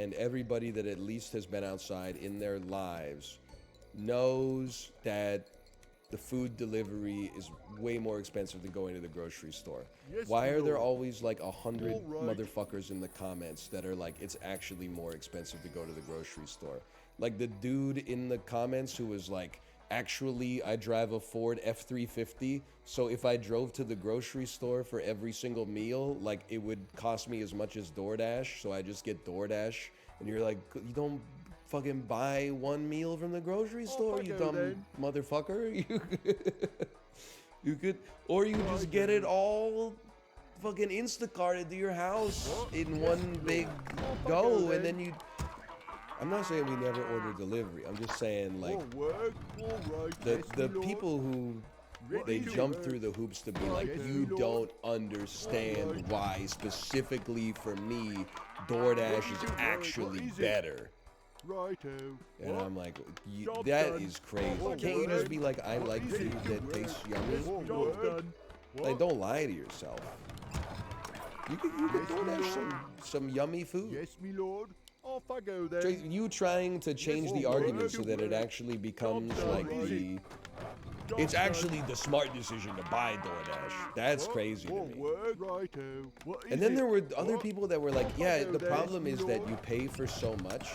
and everybody that at least has been outside in their lives knows that the food delivery is way more expensive than going to the grocery store. Yes, Why are there Lord. always like 100 All right. motherfuckers in the comments that are like, it's actually more expensive to go to the grocery store? Like the dude in the comments who was like, actually, I drive a Ford F-350, so if I drove to the grocery store for every single meal, like it would cost me as much as DoorDash, so I just get DoorDash. And you're like, you don't fucking buy one meal from the grocery store, you dumb then. motherfucker. You could, or you just get it all fucking Instacarted to your house in one big go, and then you. I'm not saying we never order delivery. I'm just saying like the people who they jump through the hoops to be like, you don't understand why specifically for me DoorDash is actually better. Righto. And I'm like, that is crazy. Can't you just be like, I like food that tastes yummy? Job's done. Like, don't lie to yourself. You could DoorDash some yummy food. Yes, me lord. Off I go then. You trying to change the argument so that it actually becomes like the... It's actually the smart decision to buy DoorDash. That's crazy to me. Righto. And then there were other people that were like, yeah, the problem is that you pay for so much.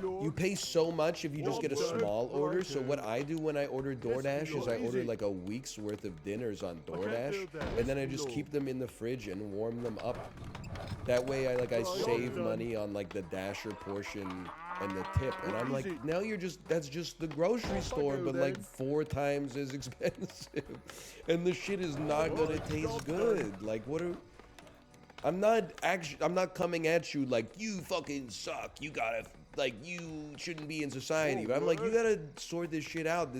You pay so much if you just get a small order. So what I do when I order DoorDash is I order like a week's worth of dinners on DoorDash, and then I just keep them in the fridge and warm them up. That way I save money on like the Dasher portion and the tip. And I'm like, now that's just the grocery store, but like 4 times as expensive. And the shit is not gonna taste good. Like I'm not coming at you like you fucking suck. You gotta you shouldn't be in society. But I'm like, you gotta sort this shit out.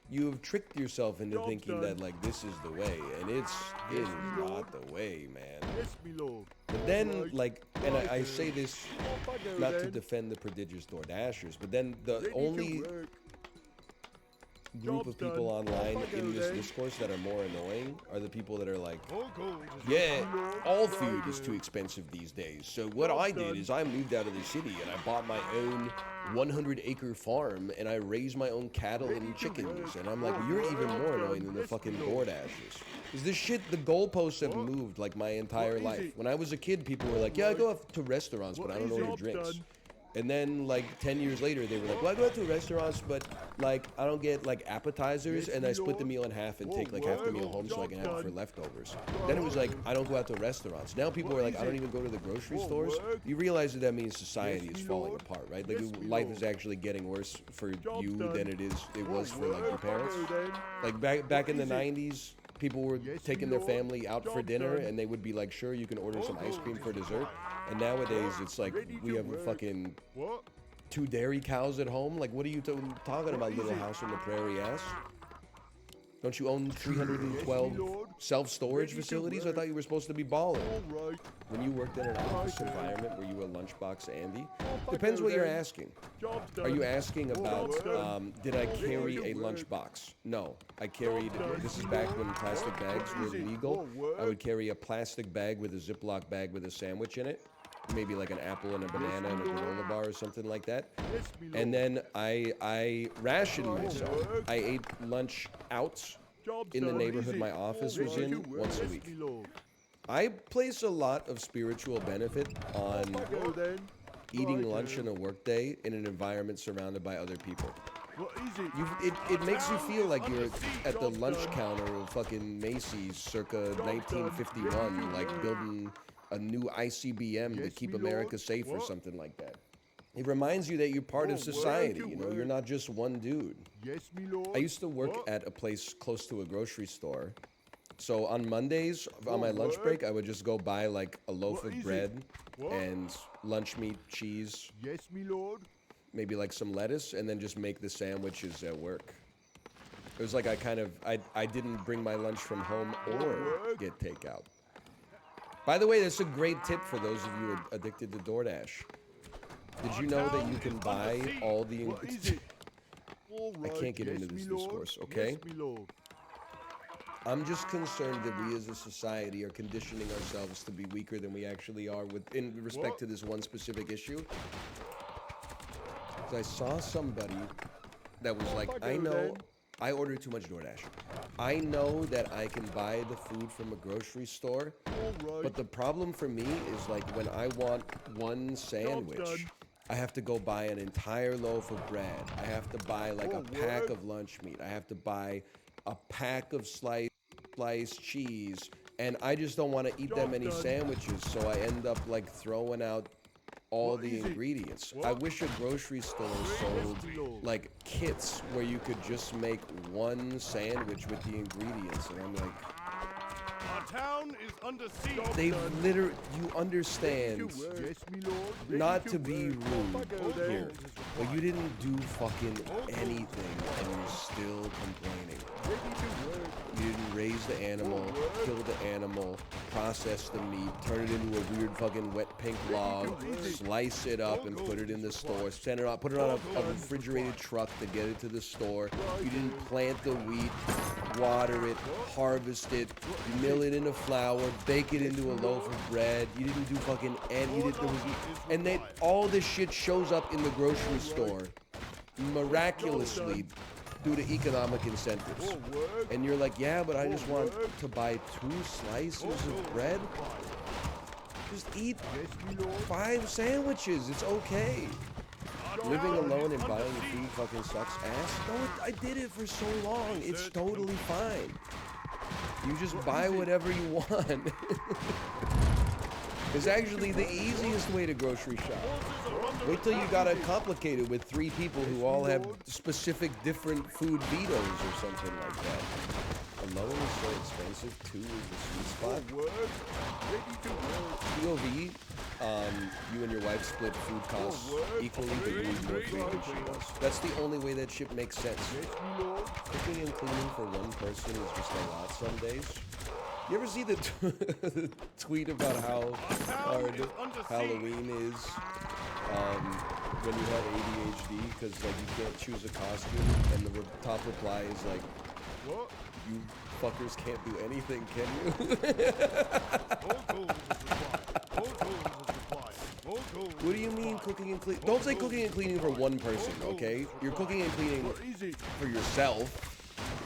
You have tricked yourself into thinking that like this is the way, and it is not the way, man. Yes, me lord. But then like, and I say this not to defend the prodigious DoorDashers, but then the only group of people online in this discourse that are more annoying are the people that are like, yeah, all food is too expensive these days. So what I did is I moved out of the city and I bought my own 100-acre farm and I raised my own cattle and chickens. And I'm like, well, you're even more annoying than the fucking DoorDashers. Because this shit, the goalposts have moved like my entire life. When I was a kid, people were like, yeah, I go out to restaurants, but I don't order drinks. And then, like, 10 years later, they were like, well, I go out to restaurants, but, like, I don't get, like, appetizers, and I split the meal in half and take, like, half the meal home so I can have it for leftovers. Then it was like, I don't go out to restaurants. Now people are like, I don't even go to the grocery stores. You realize that means society is falling apart, right? Like, life is actually getting worse for you than it was for, like, your parents. Like, back in the 90s, people were taking their family out for dinner, and they would be like, sure, you can order some ice cream for dessert. And nowadays, it's like, we have a fucking 2 dairy cows at home. Like, what are you talking about, little house on the prairie ass? Don't you own 312 self-storage facilities? I thought you were supposed to be balling. When you worked in an office environment, were you a lunchbox Andy? Depends what you're asking. Are you asking about, did I carry a lunchbox? No. I carried, this is back when plastic bags were legal. I would carry a plastic bag with a Ziploc bag with a sandwich in it. Maybe like an apple and a banana and a granola bar or something like that. And then I rationed myself. I ate lunch out in the neighborhood my office was in once a week. I place a lot of spiritual benefit on eating lunch in a workday in an environment surrounded by other people. It makes you feel like you're at the lunch counter of fucking Macy's circa 1951, like building a new ICBM to keep America safe or something like that. It reminds you that you're part of society, you know, you're not just one dude. Yes, me lord. I used to work at a place close to a grocery store. So on Mondays, on my lunch break, I would just go buy like a loaf of bread and lunch meat, cheese. Yes, me lord. Maybe like some lettuce, and then just make the sandwiches at work. It was like I didn't bring my lunch from home or get takeout. By the way, that's a great tip for those of you addicted to DoorDash. Did you know that you can buy all the ingredients? I can't get into this discourse, okay? I'm just concerned that we as a society are conditioning ourselves to be weaker than we actually are in respect to this one specific issue. Because I saw somebody that was like, I know I ordered too much DoorDash. I know that I can buy the food from a grocery store, but the problem for me is like when I want one sandwich, I have to go buy an entire loaf of bread. I have to buy like a pack of lunch meat. I have to buy a pack of sliced cheese, and I just don't want to eat that many sandwiches, so I end up like throwing out all the ingredients. I wish a grocery store sold like kits where you could just make one sandwich with the ingredients, and I'm like, our town is under siege. They've literally, you understand, not to be rude here, but you didn't do fucking anything and you're still complaining. You didn't raise the animal, kill the animal, process the meat, turn it into a weird fucking wet pink log, slice it up and put it in the store, send it out, put it on a refrigerated truck to get it to the store. You didn't plant the wheat, water it, harvest it, mill it into flour, bake it into a loaf of bread. You didn't do fucking and then all this shit shows up in the grocery store miraculously due to economic incentives. And you're like, yeah, but I just want to buy 2 slices of bread. Just eat 5 sandwiches. It's okay. Living alone and buying food fucking sucks ass. No, I did it for so long. It's totally fine. You just buy whatever you want. It's actually the easiest way to grocery shop. Wait till you got it complicated with 3 people who all have specific different food vetoes or something like that. Alone is so expensive, 2 is the sweet spot. POV, you and your wife split food costs equally, but you eat more food than she does. That's the only way that shit makes sense. Cooking and cleaning for one person is just a lot some days. You ever see the tweet about how hard Halloween is when you have ADHD because like you can't choose a costume, and the top reply is like, "What? You fuckers can't do anything, can you?" What do you mean cooking and cleaning? Don't say cooking and cleaning for one person, okay? You're cooking and cleaning for yourself.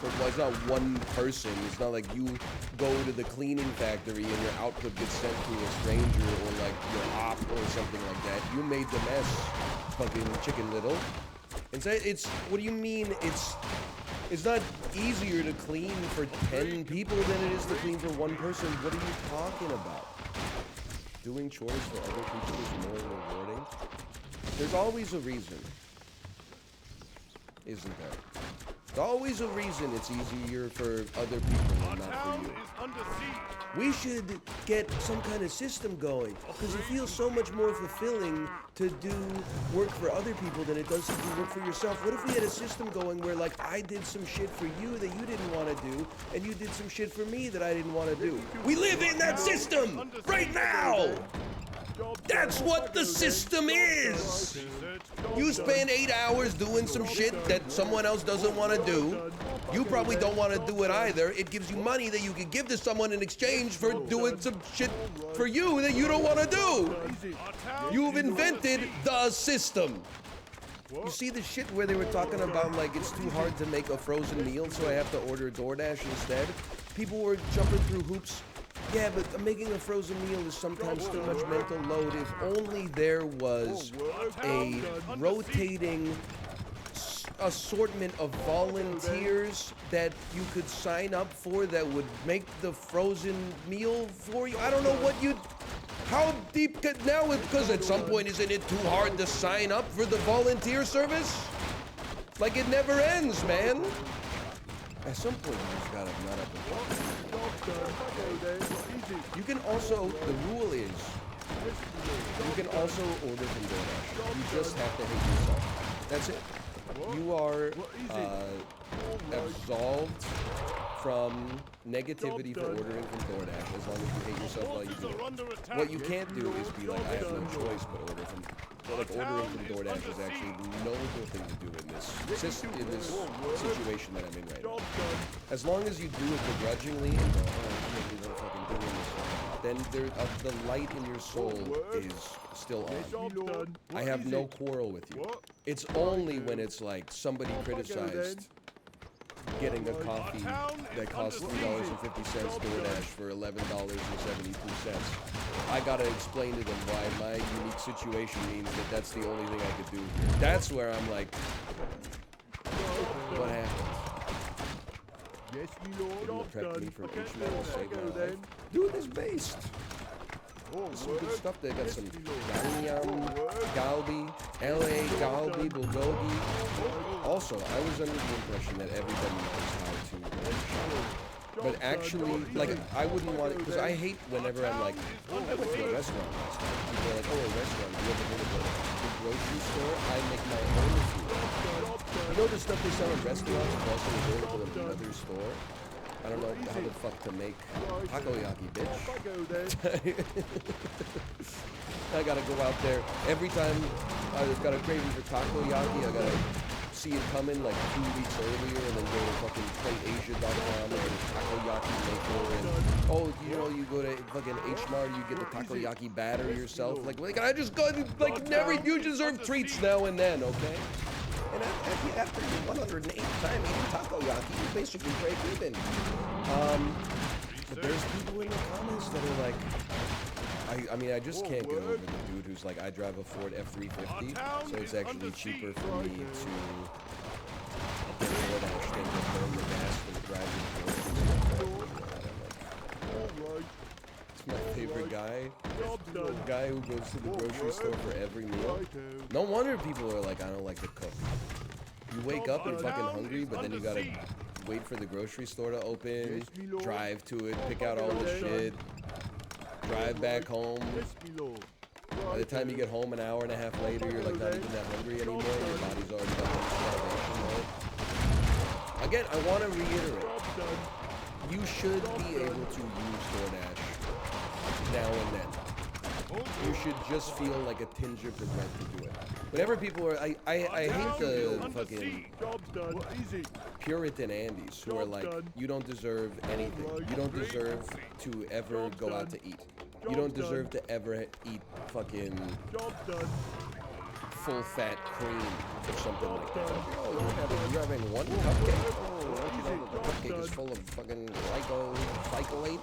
Well, it's not one person. It's not like you go to the cleaning factory and your output gets sent to a stranger or like your op or something like that. You made the mess, fucking Chicken Little. And so it's, what do you mean it's not easier to clean for 10 people than it is to clean for one person? What are you talking about? Doing chores for other people is more rewarding? There's always a reason, isn't there? There's always a reason it's easier for other people and not for you. We should get some kind of system going, because it feels so much more fulfilling to do work for other people than it does to do work for yourself. What if we had a system going where, like, I did some shit for you that you didn't want to do, and you did some shit for me that I didn't want to do? We live in that system right now! That's what the system is! You spend 8 hours doing some shit that someone else doesn't want to do. You probably don't want to do it either. It gives you money that you can give to someone in exchange for doing some shit for you that you don't want to do. You've invented the system. You see the shit where they were talking about, like, it's too hard to make a frozen meal, so I have to order DoorDash instead? People were jumping through hoops. Yeah, but making a frozen meal is sometimes too much mental load. If only there was a rotating assortment of volunteers that you could sign up for that would make the frozen meal for you. I don't know what you'd... How deep could... Now, because at some point, isn't it too hard to sign up for the volunteer service? Like, it never ends, man. At some point, you just gotta nut up and you can also, the rule is, you can also order from DoorDash. You just have to hate yourself. That's it. You are absolved from negativity for ordering from DoorDash as long as you hate yourself while you do it. What you can't do is be like, I have no choice but order from. Like ordering from DoorDash is actually no good thing to do in this situation that I'm in right now. As long as you do it begrudgingly and go, oh, I'm not fucking doing this, then the light in your soul is still on. I have no quarrel with you. It's only when it's like somebody criticized getting a coffee that costs $3.50 DoorDash for $11.72. I gotta explain to them why my unique situation means that that's the only thing I could do. That's where I'm like, what happened? Yes, me lord. Prep me from each metal save my life. Dude, this based. There's some good stuff there. Got some Galbi, LA, Galbi, Bulgogi. Also, I was under the impression that everybody knows how to work. But actually, like, I wouldn't want it, because I hate whenever I'm like, I went to a restaurant last night. People are like, oh, a restaurant, you ever heard of the grocery store? I make my own food. You know the stuff they sell in restaurants is also available in another store? I don't know how the fuck to make takoyaki, bitch. I gotta go out there. Every time I've got a craving for takoyaki, I gotta see it coming like 2 weeks earlier and then go to fucking plateasia.com and get a takoyaki maker and, oh, you know, you go to fucking H-Mart, you get the takoyaki batter yourself. Like I just go, like, never, you deserve treats now and then, okay? And after your 108th time eating takoyaki, you basically break even. But there's people in the comments that are like, I mean, I just can't get over the dude who's like, I drive a Ford F-350, so it's actually cheaper for me to get DoorDash than to burn the gas for the driving. It's my favorite guy. The guy who goes to the grocery store for every meal. No wonder people are like, I don't like to cook. You wake up and fucking hungry, but then you gotta wait for the grocery store to open, drive to it, pick out all the shit, drive back home. By the time you get home an hour and a half later, you're like not even that hungry anymore. Your body's already done in starvation mode. Again, I want to reiterate, you should be able to use DoorDash now and then. You should just feel like a tinge of regret to do it. Whenever people are, I hate the fucking Puritan Andes who are like, you don't deserve anything. You don't deserve to ever go out to eat. You don't deserve to ever eat fucking full fat cream or something like that. Oh, you're having one cupcake? Oh, don't you know the cupcake is full of fucking glycolate?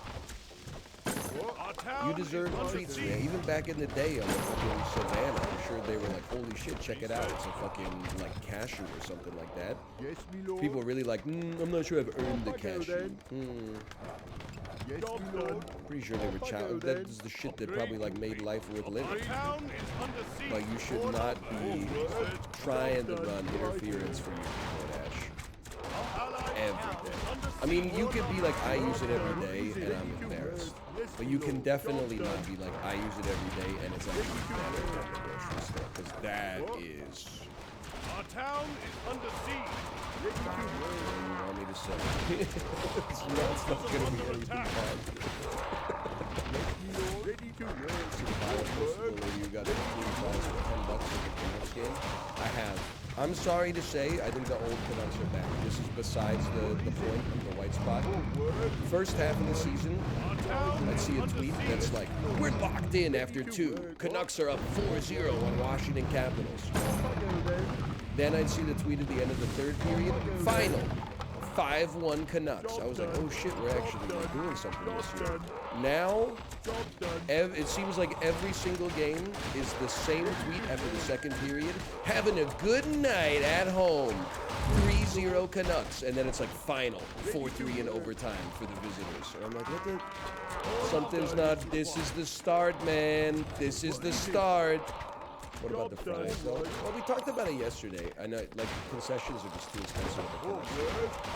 You deserve treats, man. Even back in the day on the fucking Savannah, I'm sure they were like, holy shit, check it out. It's a fucking, like, cashew or something like that. People really like, I'm not sure I've earned the cashew. Pretty sure they were that is the shit that probably, like, made life worth living. But you should not be trying to run interference for your DoorDash every day. I mean, you could be like, I use it every day and I'm embarrassed. But you can definitely not be like, I use it every day and it's actually better than the grocery store. Because that is... Our town is under siege. What do you want me to say? It's not gonna be anything bad. You got $15 for $10 for the Canucks game? I have. I'm sorry to say, I think the old Canucks are back. This is besides the point of the white spot. First half of the season, I'd see a tweet that's like, we're locked in after 2. Canucks are up 4-0 on Washington Capitals. Then I'd see the tweet at the end of the third period, final, 5-1 Canucks. I was like, oh shit, we're actually like, doing something this year. Now, it seems like every single game is the same tweet after the second period. Having a good night at home. 3-0 Canucks. And then it's like final. 4-3 in overtime for the visitors. And I'm like, what the? Something's not. This is the start, man. This is the start. What about the fries, though? Well, we talked about it yesterday. I know, like, concessions are just too expensive at the Canucks.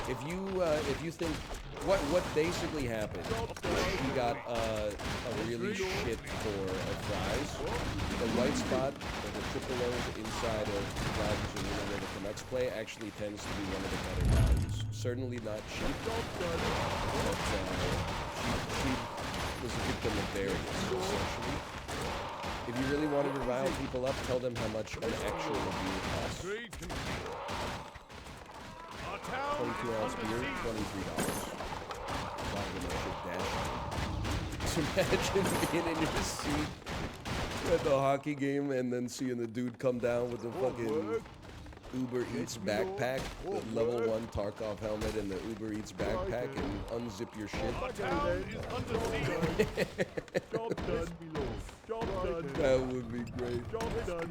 If you think what basically happened, he got a really shit for fries. The white spot or the triple O's inside of Rogers Arena where the Canucks play actually tends to be one of the better values. Certainly not cheap, but she was a victim of variance, essentially. If you really wanted to rile people up, tell them how much an actual beer costs. 22-ounce beer, $23. Just imagine being in your seat at the hockey game and then seeing the dude come down with the fucking Uber Eats backpack, the level 1 Tarkov helmet and the Uber Eats backpack, and unzip your shit. That would be great.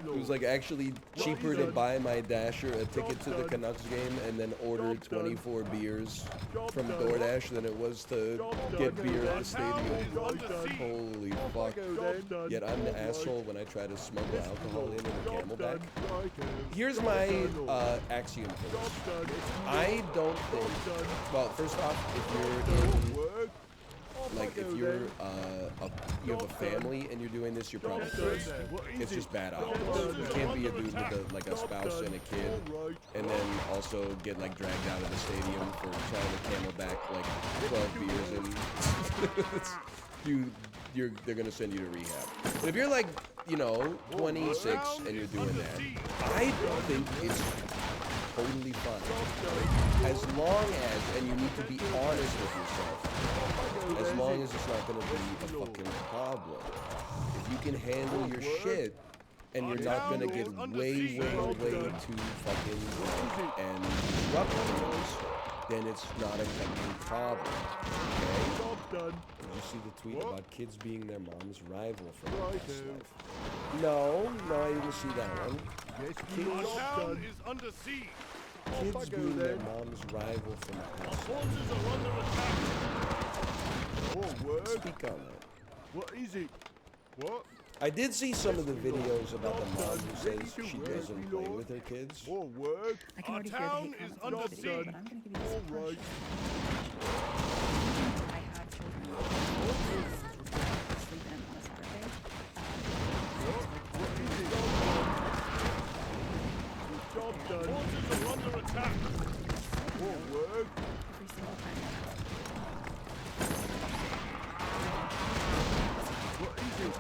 It was like actually cheaper to buy my Dasher a ticket to the Canucks game and then order 24 beers from DoorDash than it was to get beer at the stadium. Holy fuck. Yet I'm the asshole when I try to smuggle alcohol in a Camelback. Here's my axiom for this. I don't think, well, first off, if you're in, like, if you're, you have a family and you're doing this, you're probably crazy. It's just bad optics. You can't be a dude with a spouse and a kid, and then also get, like, dragged out of the stadium for trying to Camelback, like, 12 beers, and they're gonna send you to rehab. But if you're, like, you know, 26 and you're doing that, I don't think it's totally fine. As long as, and you need to be honest with yourself, as long as it's not going to be a fucking problem. If you can handle your shit, and you're not going to get way too fucking drunk and disrupt things, then it's not a fucking problem. Okay? Did you see the tweet about kids being their mom's rival from their past life? No, I didn't see that one. Kids being their mom's rival from the past life. Speak on that. What is it? What? I did see some of the videos about the mom who says she doesn't play with her kids. More work. I can already hear the hate comments on this video, but I'm going to give you this impression. I have children sleep in on a Saturday. Job done. Forces are under attack. More work. Every single time that happens. What is it?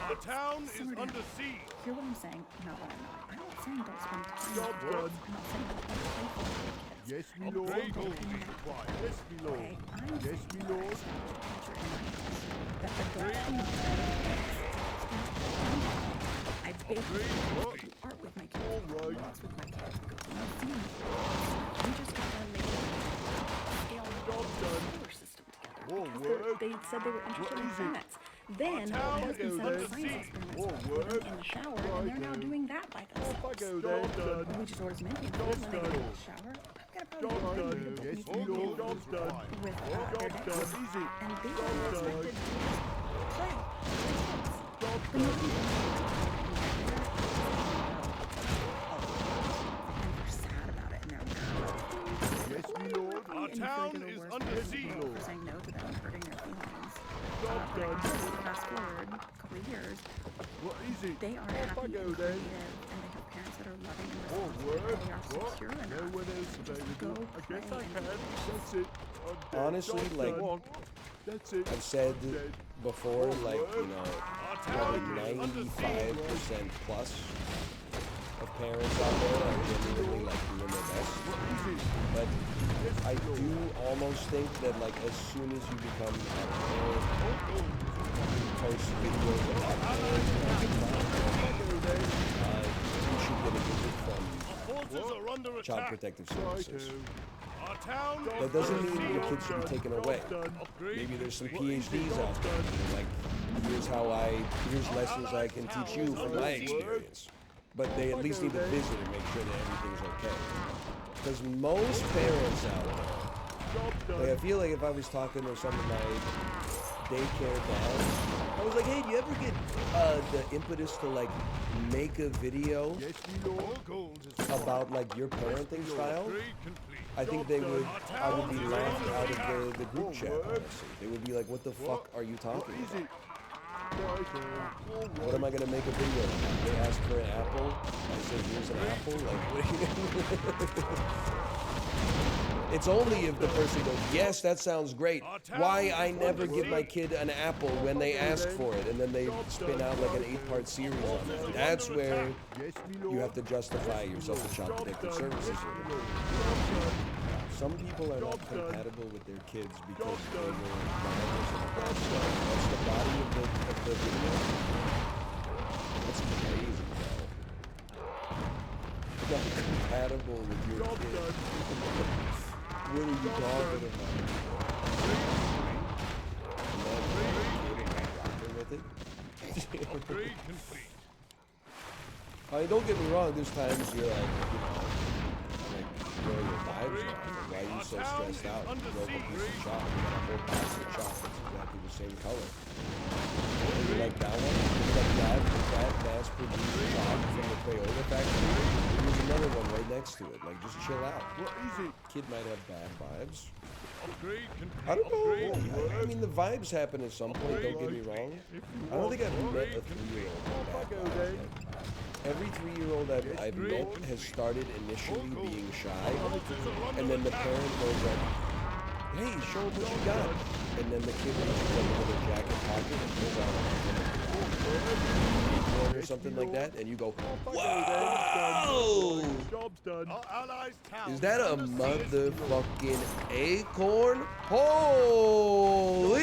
Our town is under siege. Hear what I'm saying? Not what I'm not. I'm not saying don't spend time Job with done. kids. I'm not saying don't play with kids. Yes, me lord. Upgrade will be required. Yes, me lord. Okay, I'm Yes, saying me that lord. as a teacher in my house, that adults do not I basically do art with my kids, walks with my kids, go to museums. We just got to make a scale solar system together. Because they said they were interested in planets. Then my husband set up science experiments with them in the shower, and they're now doing that by themselves. We just ordered some Indian food when they get in the shower. I'm gonna probably bring them Yes, me lord. Job's done. with their Job's dads. done. Easy. And they were expected to just play. Job's And done. they're sad about it, and they're mad. Yes, me lord. Our And you feel town like you're the is worst under person in the siege. world for saying no to them and hurting their feelings. Job done. Fast forward a couple of years, What is it? they are Off I happy go and then. creative, and they have parents that are loving and More responsible. work. They are What? secure No enough. one else available. Go I guess play I and can. That's it. I'm dead. Honestly, Job's like, done. That's it. I've said Dead. before, like, you know, Our probably town is under siege. 95% plus of parents out there are genuinely, like, doing their best. But I do almost think that, like, as soon as you become a parent, post videos about you should get a visit from Our forces are under Child attack. Protective Services. Our town That is doesn't under mean your siege. kids should be taken away. Maybe there's some PhDs out there. They're like, here's lessons I can teach you from my experience. But they at least need to visit and make sure that everything's okay. Because most parents out there, like, I feel like if I was talking to some of my daycare dads, was like, hey, do you ever get the impetus to like make a video Yes, me lord. All gold is about like your parenting style? upgrade complete. I think they would, I would be laughed out of the group chat, honestly. They would be like, what the fuck are you talking Is about? it? Right, What am I gonna make a video about? They ask for an apple, I say, here's an apple, like, what are you It's only if the person goes, yes, that sounds great. Why I never give my kid an apple when they ask for it, and then they spin out like an 8-part series on that. That's where Yes, me lord. you have to justify yourself to Child Protective Services. Some people are not compatible with their kids because they were violent in the past. That's the body of the video. That's crazy, bro. Not compatible with your kid. What are you talking about? With it? Upgrade complete. I mean, don't get me wrong, there's times you're like, where your vibes are. Why are you so stressed out? You broke a piece of chalk. You got a whole box of chalk that's exactly the same color. You like that one? You like that mass-produced chalk from the Crayola factory? There's another one right next to it. Like, just chill out. What is it? Kid might have bad vibes. Upgrade complete. I don't know. I mean, the vibes happen at some point, don't get me wrong. I don't think I've met a 3-year-old with bad vibes. Like, every 3-year-old I've met has started initially being shy, and then the parent goes like, hey, show them what you got. And then the kid reaches into their jacket pocket and pulls out a or something like that, and you go, whoa! Job's done. Our allies' town Is that a under siege. motherfucking acorn? Holy!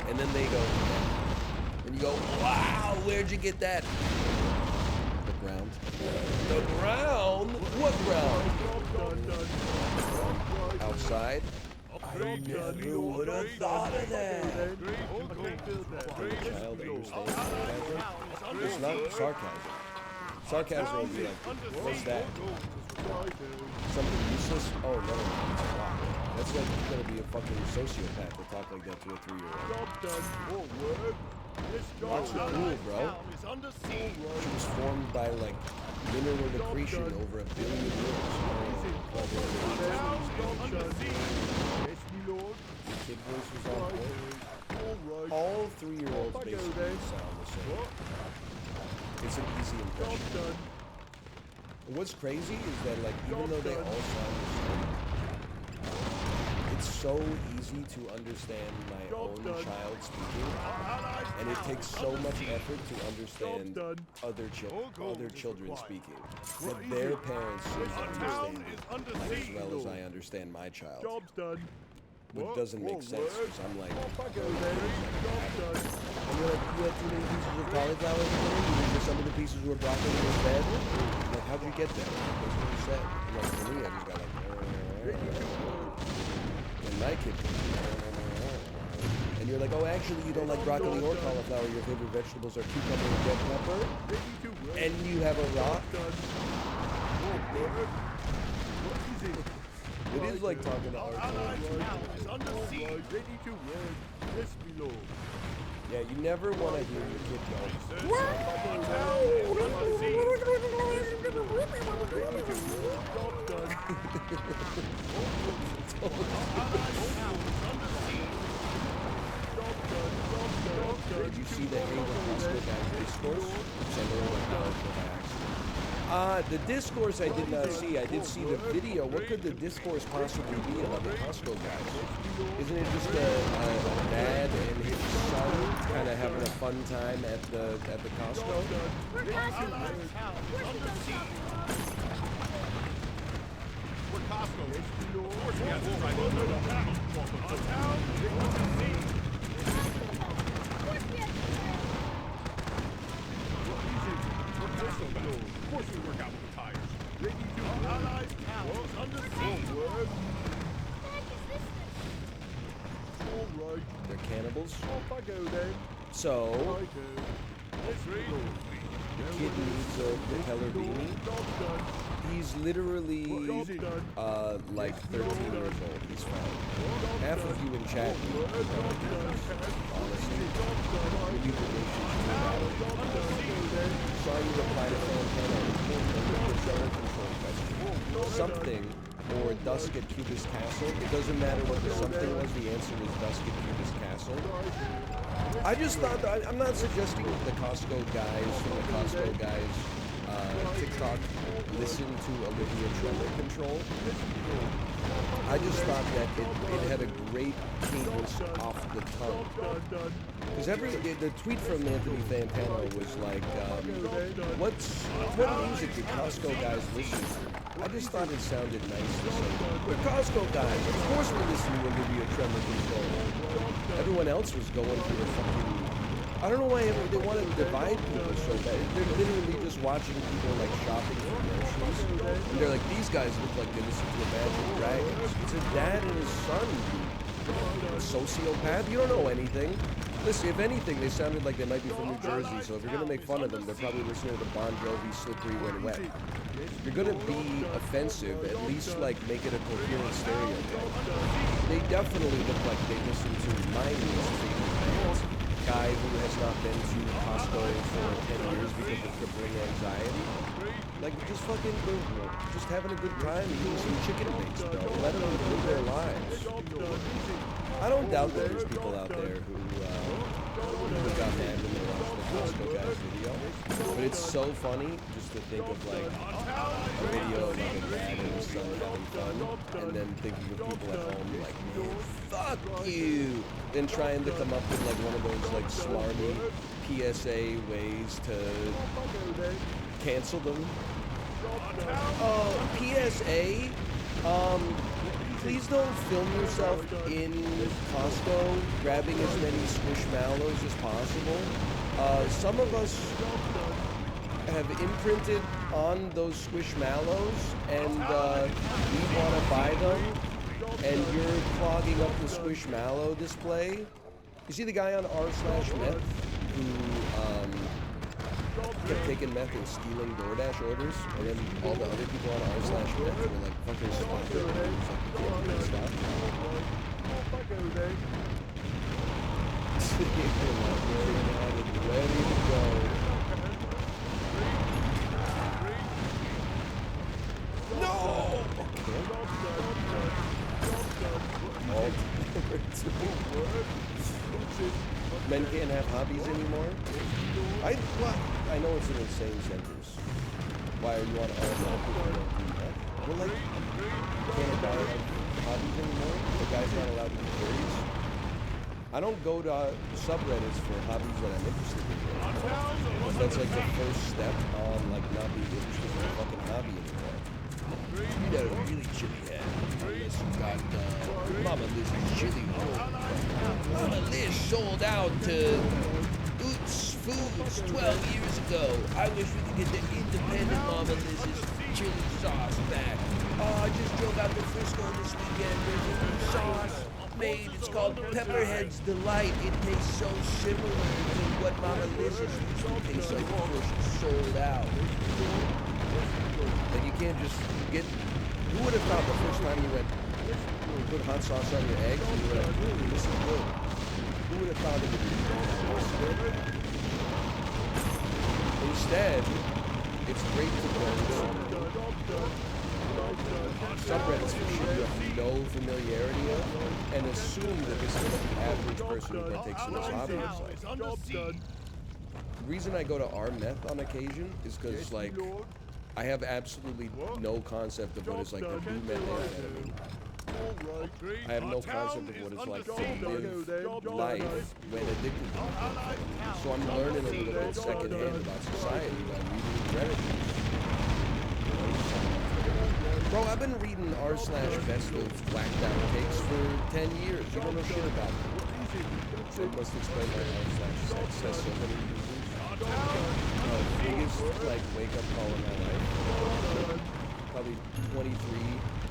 And then they go, and you go, wow, where'd you get that? The ground. The ground? What ground? Outside? I never would have thought of that. Child understands sarcasm. It's not sarcasm. Sarcasm would be like, what's that? Something useless? Oh, no, it's a rock. That's like you're gonna be a fucking sociopath to talk like that to a 3-year-old. Job done. More work. Rocks are cool, bro. Town is under siege. She was formed by like mineral accretion over 1 billion years. Under siege. Yes, me lord. Kid voice was on point. All right. All 3-year-olds basically sound the same. It's an easy Job impression. done. What's crazy is that like even though they all sound the same, it's so easy to understand my own child speaking, and it takes so much effort to understand other children speaking that their parents seem to understand it as well as I understand my child. Job's done. Which doesn't make sense because I'm like, Job done. and you're like, you had too many pieces of cauliflower in there? You some of the pieces were broccoli instead? I'm like, how'd you get that? That's what you said. I'm like, for me, I just got like, and my kid and you're like, oh, actually, you don't like broccoli or cauliflower. Your favorite vegetables are cucumber and red pepper. And you have a rock. It is like talking to our Ready to work. Yes, me lord. Yeah, you never want to hear your kid go, Job done. did you see the Hayward Hospital guys discourse? The discourse I did not see. I did see the video. What could the discourse possibly be about the Costco guys? Isn't it just a dad and his son kind of having a fun time at the Costco? We're Costco. Of course we have to strike under the town. Our town is under siege. Of course we work out with the tires. Our allies' town is under siege. All right. They're cannibals. Off I go then. So, Righto. Yes, me lord. kid needs a propeller beanie. He's literally like 13 years old. He's fine. Half of you in chat need propeller beanies. Honestly. You could make these two battle. Saw you reply to control question. Something or dusk at Cubist Castle. It doesn't matter what the something was. The answer was dusk at Cubist Castle. I just thought that I'm not suggesting the Costco guys from the Costco guys TikTok listen to Olivia Tremor Control. I just thought that it had a great cadence off the tongue. Because the tweet from Anthony Fantano was like, what music do Costco guys listen to? I just thought it sounded nice to say, we're Costco guys, of course we're listening to Olivia Tremor Control. Everyone else was going through a fucking... I don't know why they want to divide people so bad. They're literally just watching people like shopping for groceries. And they're like, these guys look like they listen to Imagine Dragons. It's a dad and his son, you sociopath. You don't know anything. Listen, if anything, they sounded like they might be from New Jersey, so if you're going to make fun of them, they're probably listening to the Bon Jovi Slippery When Wet. If you're going to be offensive, at least like make it a coherent stereotype. They definitely look like they listen to my least favorite bands. Guy who has not been to Costco for 10 years because of crippling anxiety. Like, just fucking, just having a good time eating some chicken wings, bro. Let them live their lives. I don't doubt that there's people out there who got mad when they watched the Costco guy's video. But it's so funny just to think of, like, a video of like a dad and his son having fun, and then thinking of people at home like, man, fuck you! Then trying to come up with, like, one of those, like, smarmy PSA ways to cancel them. PSA, please don't film yourself in Costco grabbing as many squishmallows as possible. Some of us have imprinted on those squishmallows, and we want to buy them, and you're clogging up the squishmallow display. You see the guy on r/meth who kept taking meth and stealing DoorDash orders, and then all the other people on r/meth were like, fucking stop it. And he was like, you can't do this stuff. Ready to go. No! Men can't have hobbies anymore? I know it's an insane sentence. Why are you on all the Well, like, can't a guy have hobbies anymore? The guy's not allowed to be curious? I don't go to subreddits for hobbies that I'm interested in. Because that's like the first step on like not being interested in a fucking hobby anymore. You got a really chilly head. Unless you got Mama Liz's chili roll. Mama Liz sold out to Oots Foods 12 years ago. I wish we could get the independent Mama Liz's chili sauce back. Oh, I just drove out to Frisco this weekend. There's a new sauce made. It's called Pepperhead's Delight. It tastes so similar to what Mama Liz's used to taste like before she sold out. Like, you can't just get... Who would have thought the first time you went, put hot sauce on your eggs and you were like, ooh, this is good. Who would have thought it would be good? Instead, it's great to go subreddits for shit you have no familiarity of, and assume that this is what the average person who partakes in this hobby is like. The reason I go to r/meth on occasion is because, like, I have absolutely no concept of what it's like to do methamphetamine. I have no concept of what it's like to live life when addicted to methamphetamine. So I'm learning a little bit secondhand about society by reading Reddit. Bro, I've been reading r/best of whacked out takes for 10 years. You don't know shit about it. So it must explain my r/sex has so many users. Biggest, like, wake-up call in my life. Probably 23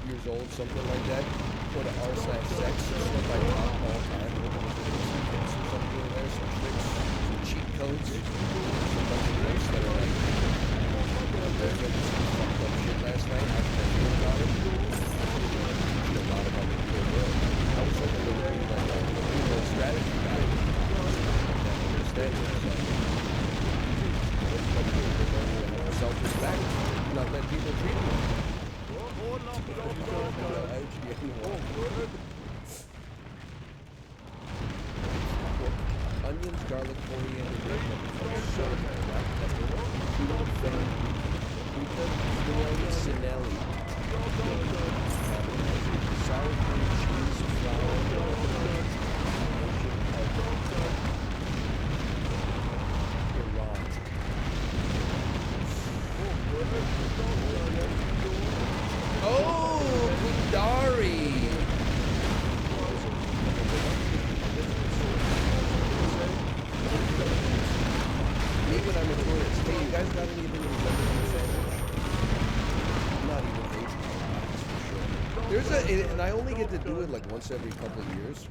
years old, something like that. Go to r/sex, just like my top all time. Some tips or something in there, some tricks, some cheat codes, some bunch of links that are self-respect. Not let people treat you. Onions, garlic, coriander, red pepper, salt, black pepper, cumin, fennel, sinelli, sour cream, cheese, flour, Iran. Oh, Kundari. Me when I'm a tourist. Hey, you guys got anything in the sandwich? I'm not even Asian, that's for sure. There's and I only get to do it like once every couple of years.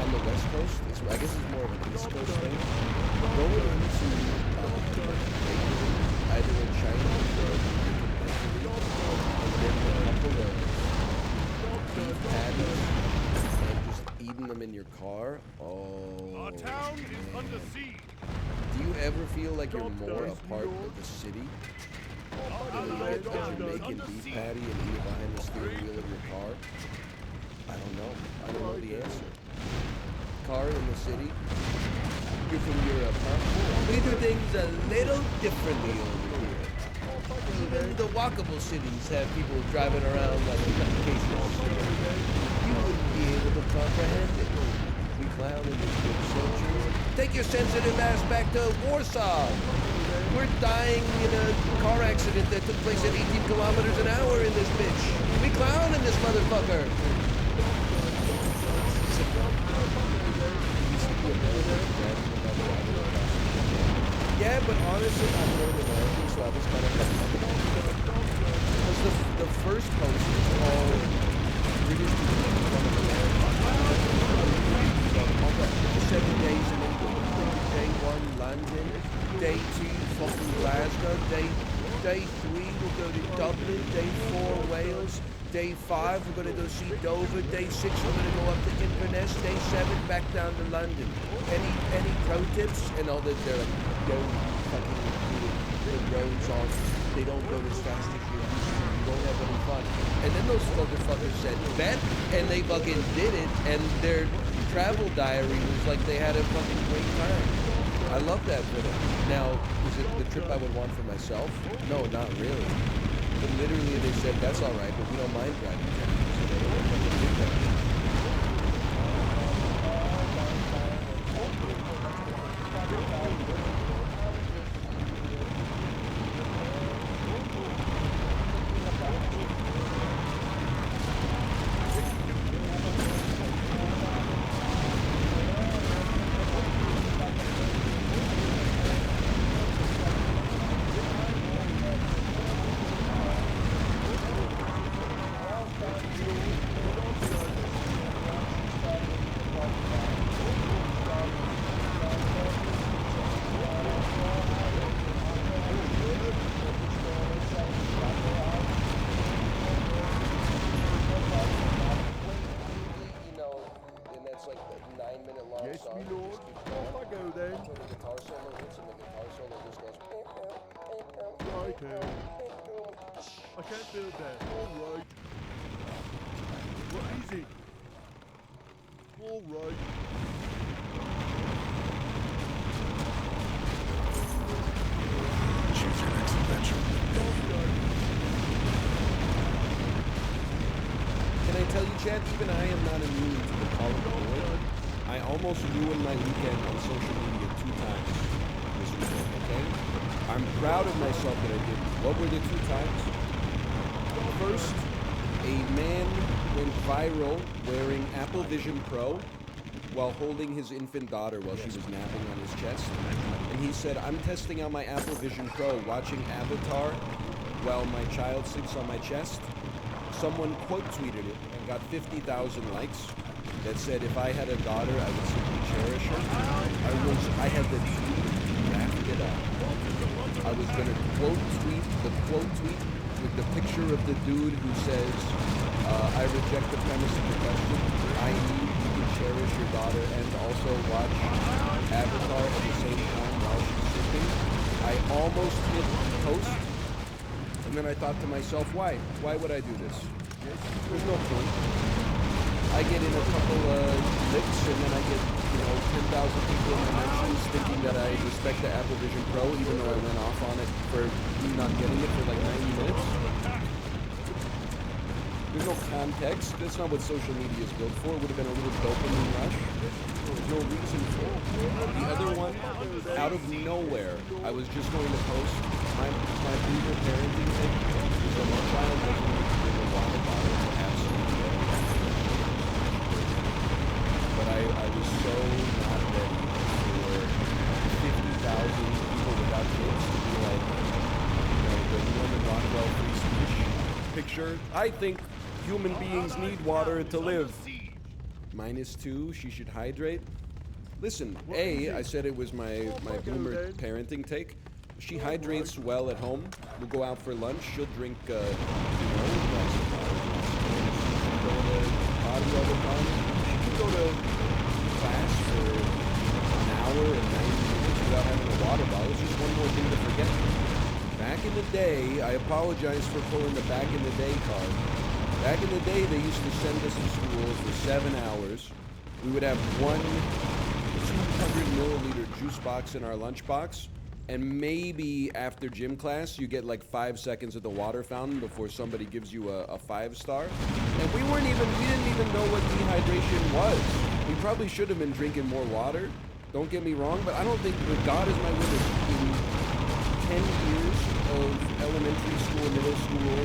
On the West Coast, I guess it's more of an East Coast thing. Going into either in China or and then a couple of beef patties and just eating them in your car. Oh, Our town is man. under siege. Do you ever feel like you're more a part of the city? When you get a Jamaican beef patty and eat it behind the steering wheel of your car? I don't know. I don't know the answer. Car in the city? You're from Europe, huh? We do things a little differently over here. Even the walkable cities have people driving around like nutcases. You wouldn't be able to comprehend it. We clown in this good soldier. Take your sensitive ass back to Warsaw. We're dying in a car accident that took place at 18 kilometers an hour in this bitch. We clown in this motherfucker. Yeah, but honestly, I'm North American, so I was kind of because the first post is called British people from America. 7 days in England. Day 1, London. Day 2, fucking Glasgow. Day 3, we'll go to Dublin. Day 4, Wales. Day 5, we're going to go see Dover. Day 6, we're going to go up to Inverness. Day 7, back down to London. Any pro tips? And all that, they're like, don't fucking do it. The roads aren't, they don't go as fast as you're used to. You won't have any fun. And then those motherfuckers said, bet, and they fucking did it, and their travel diary was like they had a fucking great time. I love that for them. Now, is it the trip I would want for myself? No, not really. But literally they said, that's all right, but we don't mind driving 10 minutes. So they don't fucking do that. I can't build that. Alright. Well, easy. Alright. Choose your next adventure. Can I tell you, Chad, even I am not immune to the call of the Lord. I almost ruined my weekend on social media 2 times this weekend, okay? I'm proud of myself that I did. What were the 2 times? First, a man went viral wearing Apple Vision Pro while holding his infant daughter while she was napping on his chest. And he said, I'm testing out my Apple Vision Pro, watching Avatar while my child sleeps on my chest. Someone quote tweeted it and got 50,000 likes that said, if I had a daughter, I would simply cherish her. I had the tweet wrapped it up. I was going to quote tweet the quote tweet with the picture of the dude who says, I reject the premise of the question, i.e. you can cherish your daughter and also watch Avatar at the same time while she's sifting. I almost hit post, and then I thought to myself, why? Why would I do this? There's no point. I get in a couple licks, and then I get, 10,000 people in my mentions thinking that I respect the Apple Vision Pro, even though I went off on it for not getting it for like 90 minutes. There's no context. That's not what social media is built for. It would have been a little dopamine rush. There's no reason for it. The other one, out of nowhere, I was just going to post my boomer parenting thing. So my child doesn't need to bring a water bottle to absolutely everything. But I was so not ready for 50,000 people without kids to be like, the Norman Rockwell free speech picture. I think human beings need water to live. -2, she should hydrate. Listen, I said it was my boomer parenting take. She hydrates well at home. We'll go out for lunch. She'll drink, a glass of water. She'll go to potty all the time. She can go to class for an hour and 90 minutes without having a water bottle. It's just one more thing to forget. Back in the day, I apologize for pulling the back in the day card. Back in the day, they used to send us to school for 7 hours. We would have one 200 milliliter juice box in our lunch box, and maybe after gym class, you get like 5 seconds at the water fountain before somebody gives you a 5-star. And we didn't even know what dehydration was. We probably should have been drinking more water. Don't get me wrong, but I don't think, God is my witness, in 10 years of elementary school, middle school,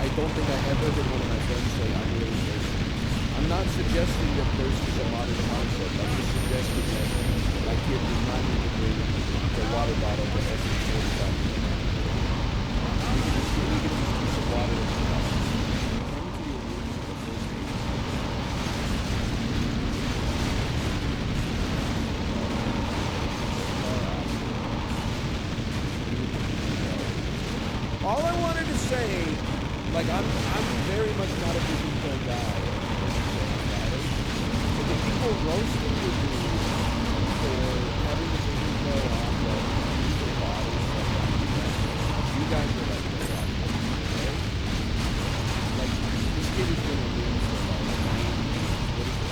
I don't think I ever heard one of my friends say, I'm really thirsty. I'm not suggesting that thirst is a modern concept. I'm just suggesting that my kid does not need to bring the water bottle for every 45 minutes. We can just do some water in the house. All I wanted to say, like, I'm very much not a Vision Pro guy, but the people roasting the dude for having the Vision Pro on the user body stuff like that, you guys are like, okay? Like, this kid is gonna live for like 90 years. What is it?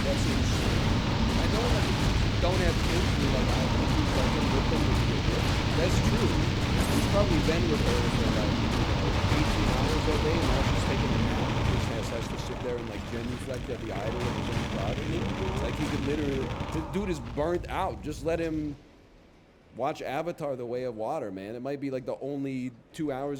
That's insane. I know that don't have kids who like I think he's like with them with kids. That's true. He's probably been with her for like 18 hours a day, and now she's taking a nap. He just has to sit there and like genuflect at the idol of his own progeny. Like he could literally, the dude is burnt out. Just let him watch Avatar: The Way of Water, man. It might be like the only 2 hours of